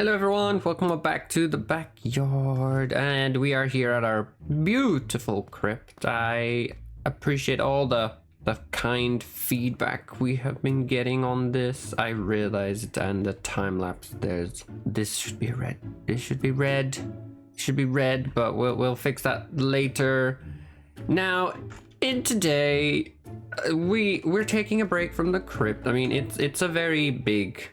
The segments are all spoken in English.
Hello everyone, welcome back to the backyard, and we are here at our beautiful crypt. I appreciate all the kind feedback we have been getting on this. I realized, and the time lapse, this should be red. This should be red. It should be red, but we'll fix that later. Now, in today, we're taking a break from the crypt. I mean, it's a very big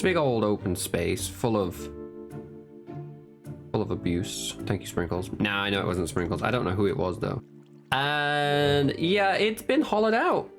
old open space full of abuse. Thank you, Sprinkles. Nah, I know it wasn't Sprinkles. I don't know who it was though. And yeah, it's been hollowed out.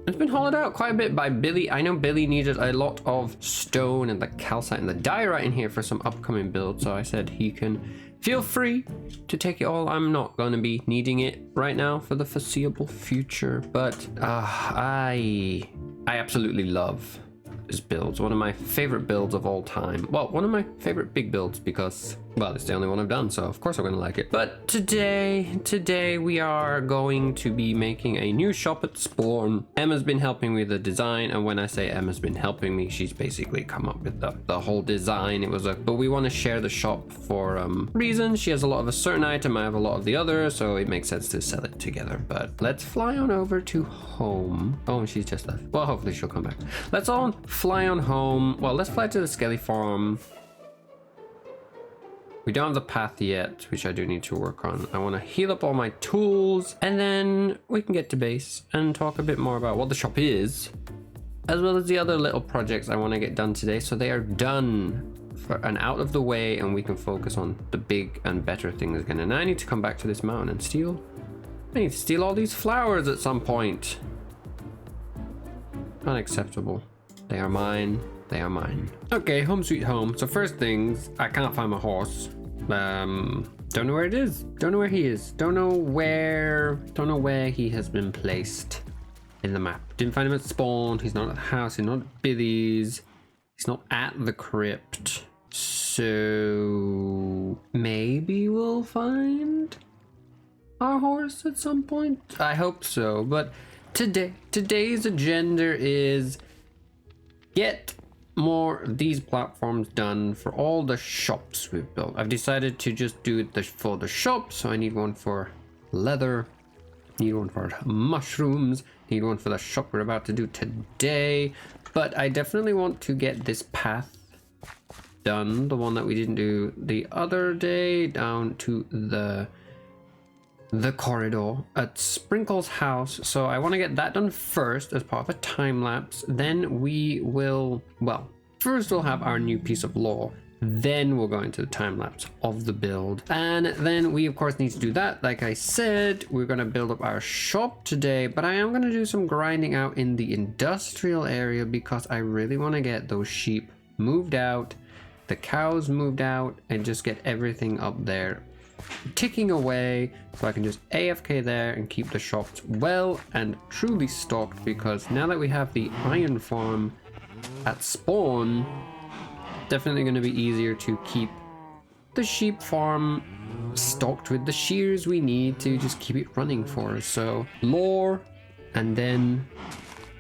It's been hollowed out quite a bit by Billy. I know Billy needed a lot of stone and the calcite and the diorite in here for some upcoming builds, so I said he can feel free to take it all. I'm not going to be needing it right now for the foreseeable future, but I absolutely love this build. One of my favorite builds of all time. Well, one of my favorite big builds because, well, it's the only one I've done, so of course I'm gonna like it. But today we are going to be making a new shop at Spawn. Emma's been helping me with the design, and when I say Emma's been helping me, she's basically come up with the whole design. But we want to share the shop for reasons. She has a lot of a certain item, I have a lot of the other, so it makes sense to sell it together. But let's fly on over to home. Oh, and she's just left. Well, hopefully she'll come back. Let's all fly on home. Well, let's fly to the Skelly farm. We don't have the path yet, which I do need to work on. I want to heal up all my tools, and then we can get to base and talk a bit more about what the shop is, as well as the other little projects I want to get done today, so they are done and out of the way, and we can focus on the big and better things again. And I need to come back to this mountain and steal. I need to steal all these flowers at some point. Unacceptable. They are mine. They are mine. Okay, home sweet home. So first things, I can't find my horse. Don't know where it is. Don't know where he is. Don't know where he has been placed in the map. Didn't find him at Spawn. He's not at the house. He's not at Billy's. He's not at the crypt. So maybe we'll find our horse at some point. I hope so. But today's agenda is get more of these platforms done for all the shops we've built. I've decided to just do it for the shop, so I need one for leather, need one for mushrooms, need one for the shop we're about to do today. But I definitely want to get this path done, the one that we didn't do the other day, down to the corridor at Sprinkle's house. So I want to get that done first as part of a time lapse. Then we will, well, first we'll have our new piece of lore. Then we'll go into the time lapse of the build. And then we of course need to do that. Like I said, we're going to build up our shop today, but I am going to do some grinding out in the industrial area because I really want to get those sheep moved out, the cows moved out, and just get everything up there ticking away, so I can just AFK there and keep the shops well and truly stocked, because now that we have the iron farm at Spawn, definitely going to be easier to keep the sheep farm stocked with the shears we need to just keep it running for us. So lore, and then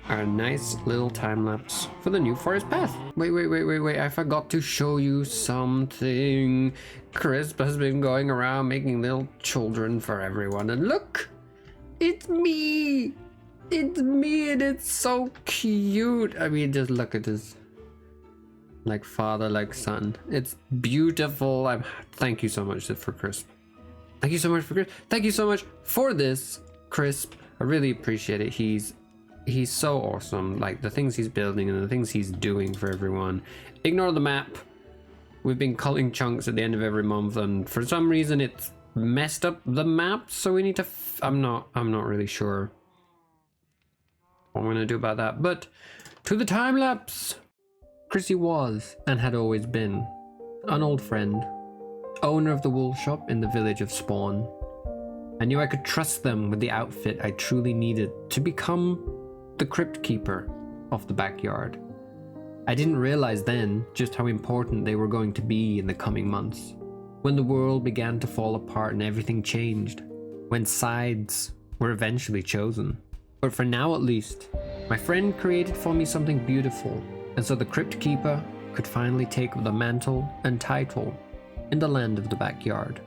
our nice little time lapse for the new forest path. Wait, I forgot to show you something. Crisp has been going around making little children for everyone, and look, it's me, and it's so cute. I mean, just look at this, like father, like son. It's beautiful. Thank you so much for Crisp. Thank you so much for Crisp. Thank you so much for this, Crisp. I really appreciate it. He's so awesome. Like the things he's building and the things he's doing for everyone. Ignore the map. We've been culling chunks at the end of every month, and for some reason it's messed up the map. So we need to. I'm not really sure what I'm gonna do about that. But to the time lapse. Chrissy was and had always been an old friend, owner of the wool shop in the village of Spawn. I knew I could trust them with the outfit I truly needed to become the crypt keeper of the backyard. I didn't realize then just how important they were going to be in the coming months, when the world began to fall apart and everything changed, when sides were eventually chosen. But for now at least, my friend created for me something beautiful, And so the Crypt Keeper could finally take the mantle and title in the land of the backyard.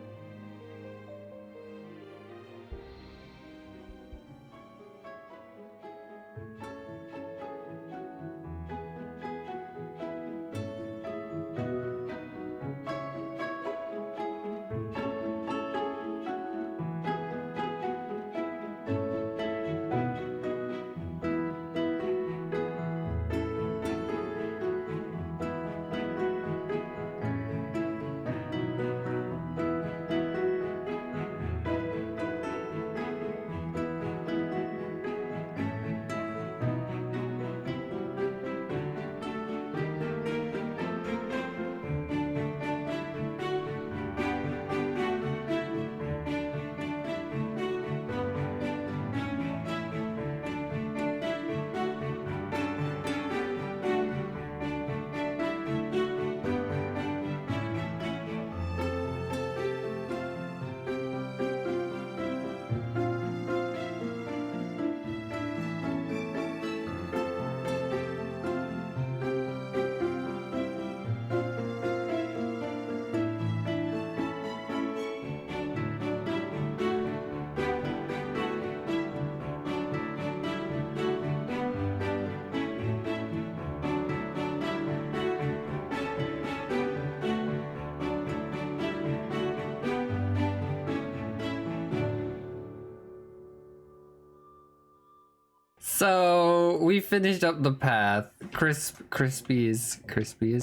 So we finished up the path. Crispy is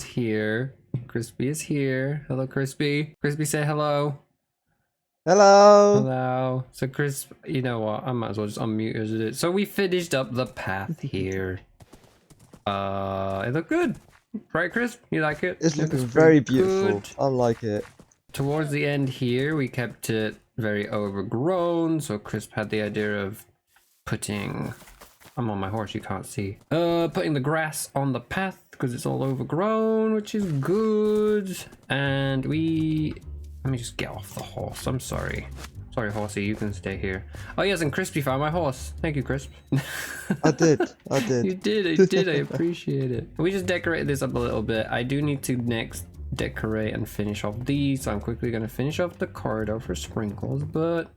here. Crispy is here. Hello, Crispy. Crispy, say hello. Hello. Hello. So Crisp, you know what? I might as well just unmute as it is. So we finished up the path here. It looked good, right, Crisp? You like it? It's It looking looks very pretty beautiful. good. I like it. Towards the end here, we kept it very overgrown. So Crisp had the idea of putting. I'm on my horse, you can't see. Putting the grass on the path because it's all overgrown, which is good. And let me just get off the horse. I'm sorry. Sorry, horsey, you can stay here. Oh yes, and Crispy found my horse. Thank you, Crisp. I did. You did. I appreciate it. We just decorated this up a little bit. I do need to next decorate and finish off these. So I'm quickly going to finish off the corridor for Sprinkles, but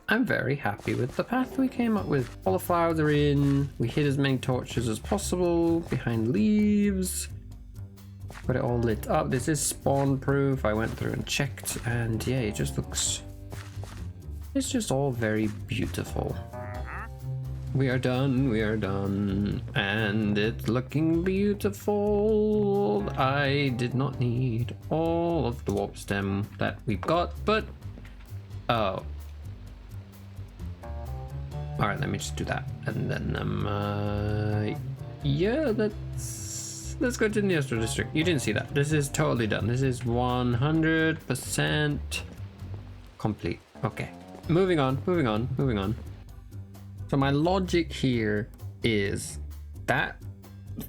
I'm very happy with the path we came up with. All the flowers are in. We hid as many torches as possible behind leaves. Got it all lit up. This is spawn proof. I went through and checked, and yeah, it just looks... It's just all very beautiful. We are done, and it's looking beautiful. I did not need all of the warp stem that we've got, but... Oh. Alright, let me just do that. And then, yeah, let's go to the Astro District. You didn't see that. This is totally done. This is 100% complete. Okay. Moving on. So my logic here is that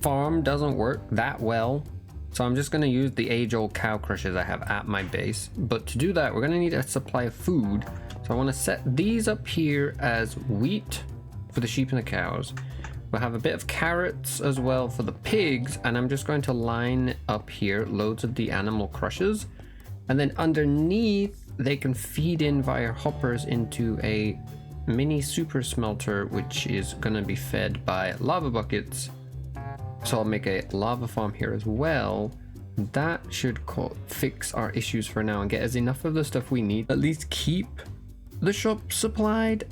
farm doesn't work that well. So I'm just going to use the age-old cow crushers I have at my base. But to do that, we're going to need a supply of food. So I want to set these up here as wheat for the sheep and the cows. We'll have a bit of carrots as well for the pigs. And I'm just going to line up here loads of the animal crushers. And then underneath, they can feed in via hoppers into a mini super smelter, which is going to be fed by lava buckets. So I'll make a lava farm here as well. That should fix our issues for now and get us enough of the stuff we need. At least keep the shop supplied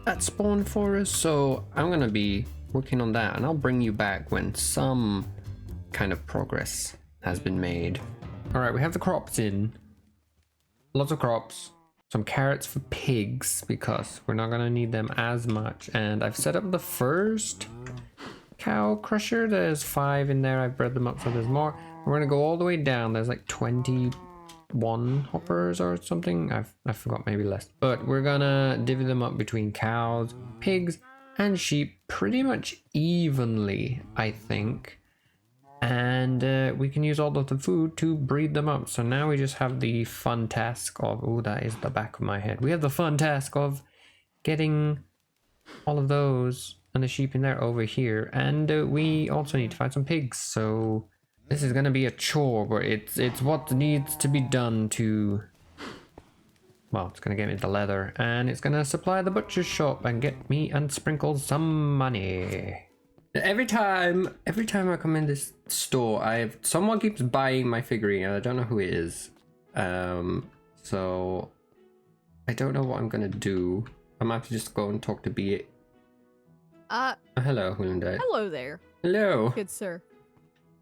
at spawn for us. So I'm going to be working on that, and I'll bring you back when some kind of progress has been made. All right, we have the crops in. Lots of crops. Some carrots for pigs because we're not going to need them as much. And I've set up the first cow crusher. There's 5 in there. I've bred them up so there's more. We're going to go all the way down. There's like 21 hoppers or something. I forgot, maybe less. But we're going to divvy them up between cows, pigs, and sheep pretty much evenly, I think. And we can use all of the food to breed them up. So now we just have the fun task of... Oh, that is the back of my head. We have the fun task of getting all of those and the sheep in there over here. And we also need to find some pigs. So this is gonna be a chore, but it's what needs to be done to. Well, it's gonna get me the leather, and it's gonna supply the butcher's shop and get me and Sprinkles some money. Every time I come in this store, someone keeps buying my figurine, and I don't know who it is. So I don't know what I'm gonna do. I might have to just go and talk to B. Hello, Hulunde. Hello there. Hello. Good sir.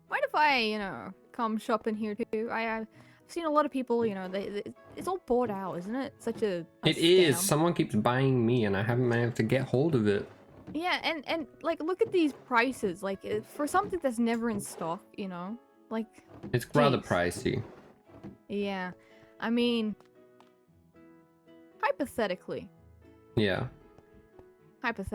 Mind if I, come shop in here too? I've seen a lot of people, it's all bought out, isn't it? Such a It scam. is. Someone keeps buying me, and I haven't been able to get hold of it. Yeah, and like look at these prices. Like for something that's never in stock, like It's rather Jeez. pricey. yeah. I mean, hypothetically, Yeah, of course,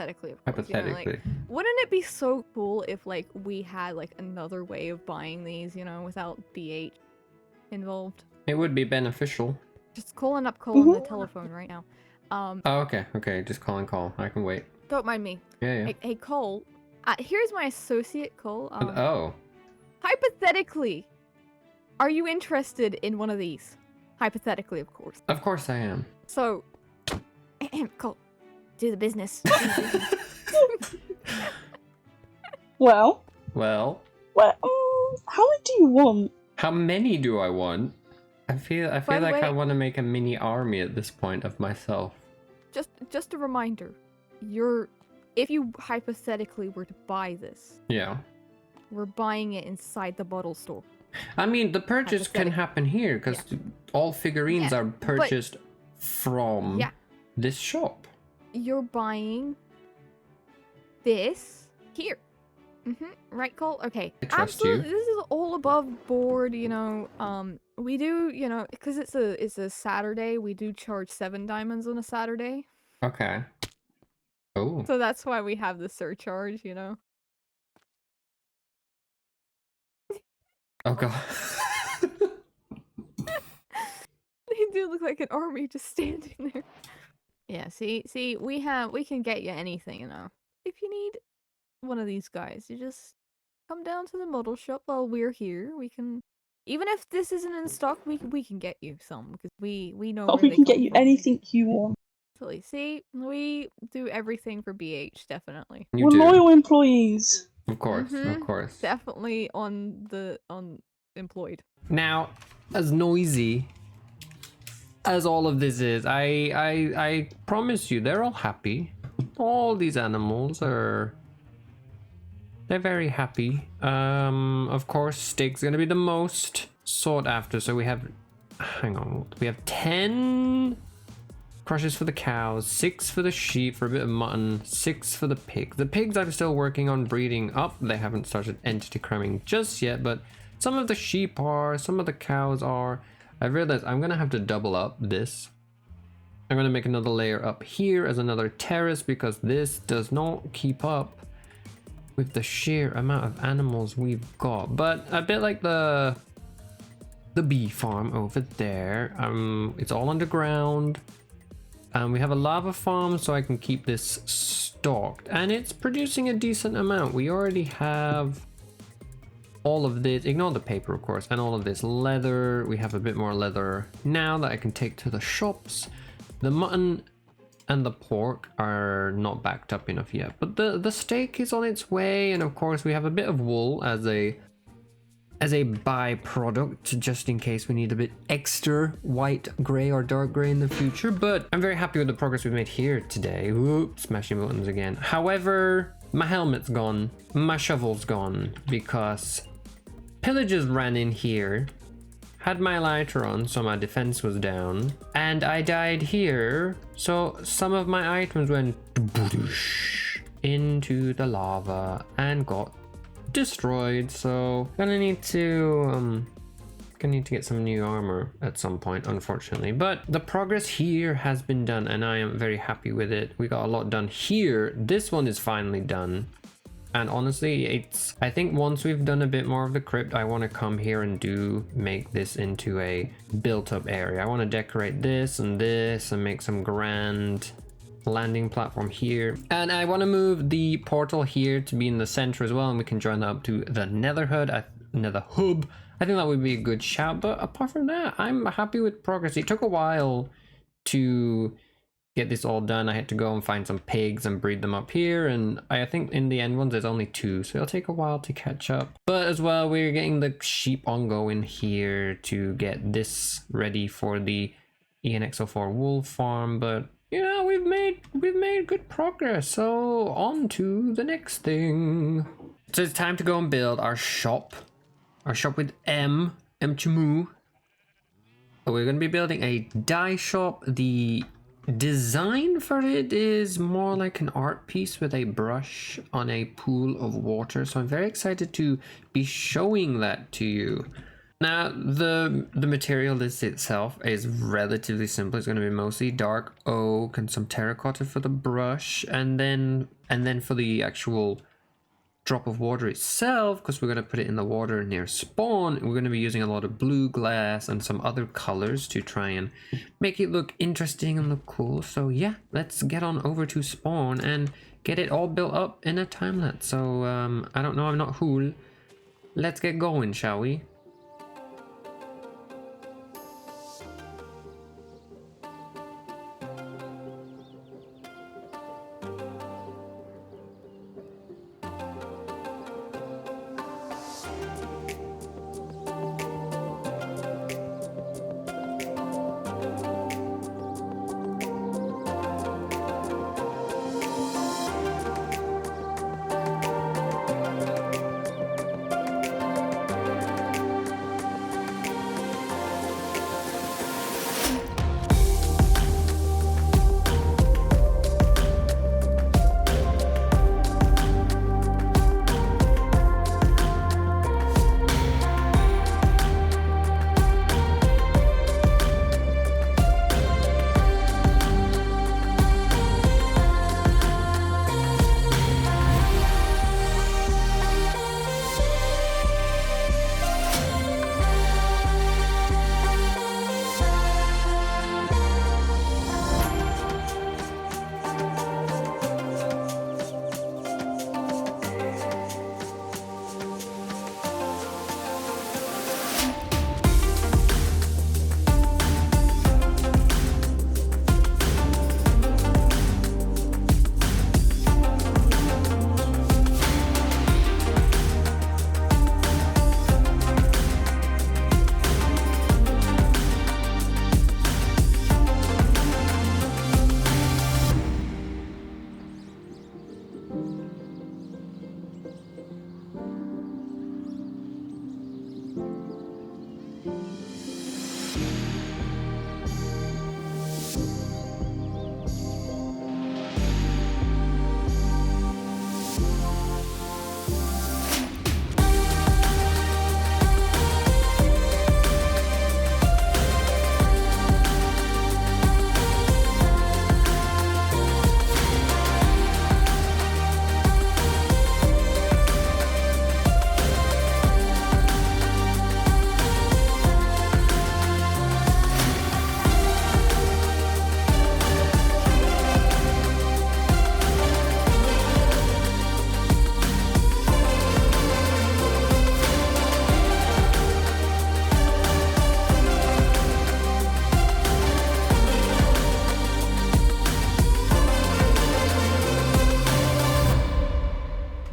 hypothetically. wouldn't it be so cool if like we had like another way of buying these, without BH involved? It would be beneficial. Just calling up Cole on the telephone right now. Oh, okay. Just call. I can wait. Don't mind me. Yeah. Hey Cole, here's my associate Cole. Oh, Hypothetically, are you interested in one of these? Hypothetically, of course. of course I am. So, Cole, do the business. Well, Well, how many do you want? how many do I want? I feel By the like way- I want to make a mini army at this point of myself. just a reminder, if you hypothetically were to buy this, Yeah. we're buying it inside the bottle store. I mean, the purchase can Hypothetic- happen here because all figurines Yeah, are purchased from Yeah. this shop. You're buying this here. Right, Cole? Okay. I trust you. Absolutely. This is all above board, we do, because it's a Saturday, we do charge 7 diamonds on a Saturday. Okay. Oh. So that's why we have the surcharge, Oh god. They do look like an army just standing there. Yeah, see, we can get you anything, If you need one of these guys, you just come down to the model shop while we're here. We can, even if this isn't in stock, we can get you some because we know. Oh, where we they can get come you from. anything you want. Totally. See, we do everything for BH, definitely. You We're do. loyal employees. Of course, of Mhm. course. Definitely on employed. Now, as noisy as all of this is, I promise you, they're all happy. All these animals they're very happy. Of course, steak's gonna be the most sought after. So we have 10 crushes for the cows, 6 for the sheep for a bit of mutton, 6 for the pig. The pigs I'm still working on breeding up. They haven't started entity cramming just yet, but some of the sheep are, some of the cows are. I realized I'm gonna have to double up this. I'm gonna make another layer up here as another terrace because this does not keep up with the sheer amount of animals we've got. But a bit like the bee farm over there, it's all underground. We have a lava farm so I can keep this stocked, and it's producing a decent amount. We already have all of this, ignore the paper of course, and all of this leather. We have a bit more leather now that I can take to the shops. The mutton and the pork are not backed up enough yet, but the steak is on its way, and of course we have a bit of wool as a byproduct just in case we need a bit extra white, gray, or dark gray in the future. But I'm very happy with the progress we've made here today. Whoop, smashing buttons again. However, my helmet's gone, my shovel's gone because pillagers ran in here, had my lighter on so my defense was down, and I died here, so some of my items went into the lava and got destroyed. So gonna need to get some new armor at some point, unfortunately. But the progress here has been done and I am very happy with it. We got a lot done here. This one is finally done. And honestly, I think once we've done a bit more of the crypt, I want to come here and make this into a built up area. I want to decorate this and make some grand landing platform here. And I want to move the portal here to be in the center as well, and we can join that up to the Nether hub. I think that would be a good shout, but apart from that, I'm happy with progress. It took a while to get this all done. I had to go and find some pigs and breed them up here, and I think in the end ones there's only 2, so it'll take a while to catch up. But as well, we're getting the sheep ongoing here to get this ready for the ENX04 wool farm, but yeah, we've made good progress. So on to the next thing. So it's time to go and build our shop with M Chamu. We're going to be building a dye shop. The design for it is more like an art piece with a brush on a pool of water. So I'm very excited to be showing that to you. Now, the material list itself is relatively simple. It's going to be mostly dark oak and some terracotta for the brush, and then for the actual drop of water itself, because we're going to put it in the water near spawn, we're going to be using a lot of blue glass and some other colors to try and make it look interesting and look cool. So yeah, let's get on over to spawn and get it all built up in a time lapse. So I don't know, I'm not Hool. Let's get going, shall we?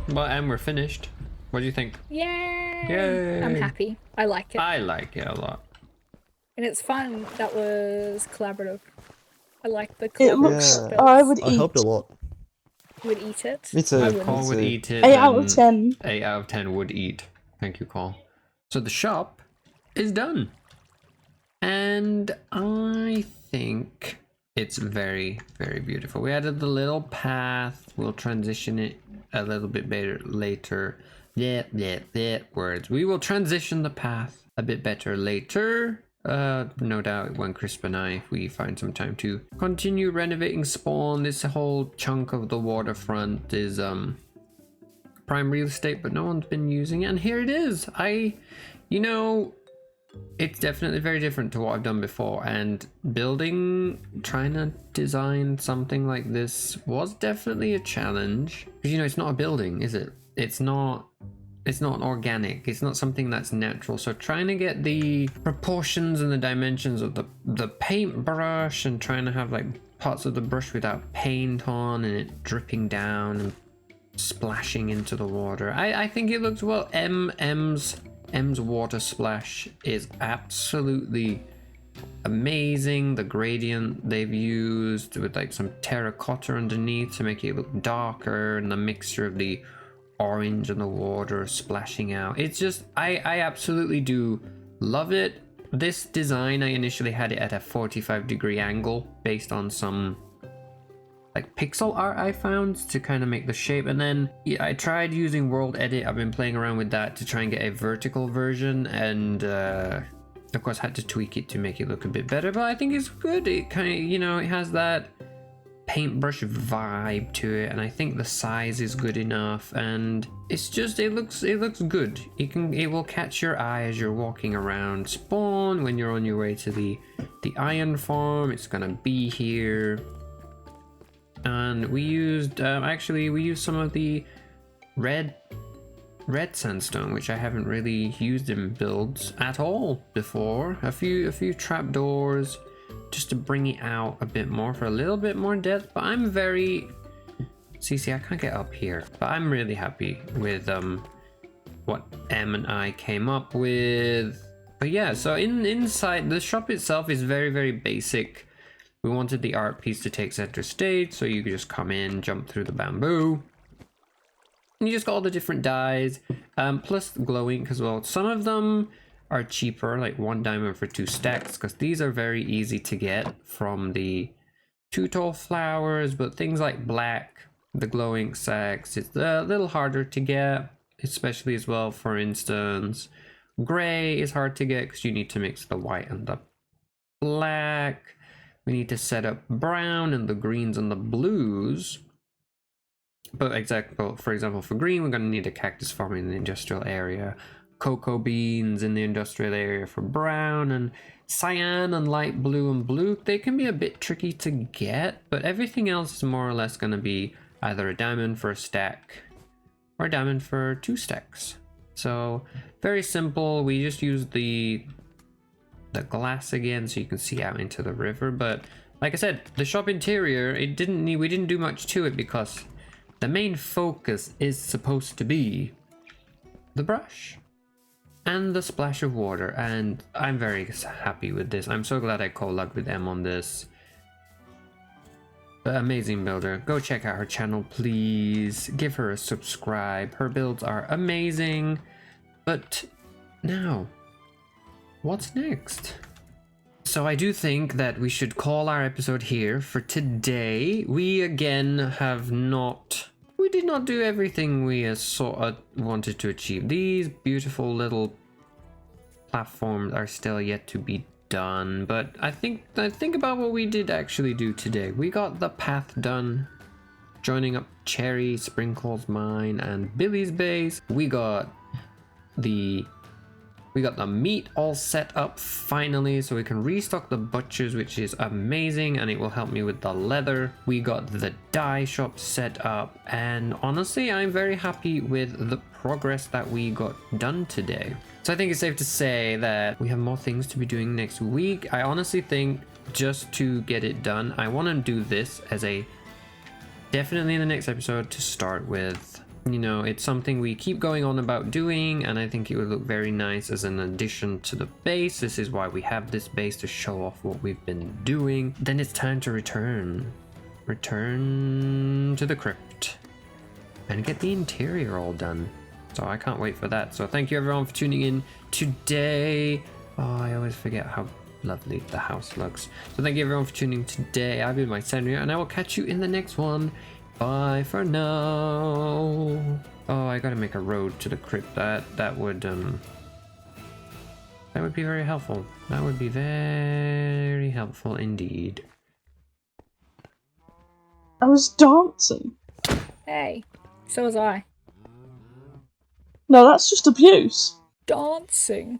Well, and we're finished. What do you think? Yay! Yay! I'm happy. I like it. I like it a lot. And it's fun that was collaborative. I like the It collaborative looks. builds. I would I eat. helped a lot. You would eat it. Me too. I wouldn't. Call would too. eat it. 8 out of and 10. 8 out of 10 would eat. Thank you, Call. So the shop is done. And I think it's very, very beautiful. We added the little path. We'll transition it a little bit better later. Words. We will transition the path a bit better later. No doubt when Crisp and I, if we find some time to continue renovating spawn. This whole chunk of the waterfront is prime real estate, but no one's been using it. And here it is. You know, it's definitely very different to what I've done before, and trying to design something like this was definitely a challenge. Because, you know, it's not a building, is it? It's not organic. It's not something that's natural. So trying to get the proportions and the dimensions of the paintbrush, and trying to have like parts of the brush without paint on and it dripping down and splashing into the water. I think it looks well. M's water splash is absolutely amazing. The gradient they've used with like some terracotta underneath to make it look darker, and the mixture of the orange and the water splashing out. It's just, I absolutely do love it. This design, I initially had it at a 45-degree angle based on some like pixel art I found to kind of make the shape, and then I tried using World Edit. I've been playing around with that to try and get a vertical version, and of course had to tweak it to make it look a bit better, but I think it's good. It kind of, you know, it has that paintbrush vibe to it, and I think the size is good enough, and it's just, it looks good. It will catch your eye as you're walking around Spawn when you're on your way to the iron farm. It's gonna be here. And we used some of the red sandstone, which I haven't really used in builds at all before. A few trapdoors just to bring it out a bit more for a little bit more depth. But I'm very see, I can't get up here, but I'm really happy with what M and I came up with. But yeah, so inside the shop itself is very, very basic. We wanted the art piece to take center stage, so you could just come in, jump through the bamboo, and you just got all the different dyes, plus glow ink as well. Some of them are cheaper, like 1 diamond for 2 stacks, because these are very easy to get from the 2 tall flowers. But things like black, the glow ink sacks, it's a little harder to get, especially as well. For instance, gray is hard to get because you need to mix the white and the black. We need to set up brown and the greens and the blues. But for example, for green, we're going to need a cactus farm in the industrial area, cocoa beans in the industrial area for brown, and cyan and light blue and blue. They can be a bit tricky to get, but everything else is more or less going to be either a diamond for a stack or a diamond for 2 stacks. So very simple. We just use the glass again so you can see out into the river. But like I said, the shop interior, we didn't do much to it because the main focus is supposed to be the brush and the splash of water, and I'm very happy with this. I'm so glad I collabed with M on this. But amazing builder. Go check out her channel, please. Give her a subscribe. Her builds are amazing. But now, what's next? So I do think that we should call our episode here for today. We again we did not do everything we sort of wanted to achieve. These beautiful little platforms are still yet to be done, but I think about what we did actually do today. We got the path done, joining up Cherry, Sprinkle's mine, and Billy's base. We got the meat all set up finally, so we can restock the butchers, which is amazing, and it will help me with the leather. We got the dye shop set up, and honestly, I'm very happy with the progress that we got done today. So I think it's safe to say that we have more things to be doing next week. I honestly think, just to get it done, I want to do this as definitely in the next episode to start with. You know, it's something we keep going on about doing, and I think it would look very nice as an addition to the base. This is why we have this base, to show off what we've been doing. Then it's time to return to the crypt and get the interior all done. So I can't wait for that. So thank you everyone for tuning in today. Oh, I always forget how lovely the house looks. So thank you everyone for tuning in today. I've been Mike Senria, and I will catch you in the next one. Bye for now. Oh, I gotta make a road to the crypt. That would be very helpful. That would be very helpful indeed. I was dancing. Hey, so was I. No, that's just abuse. Dancing.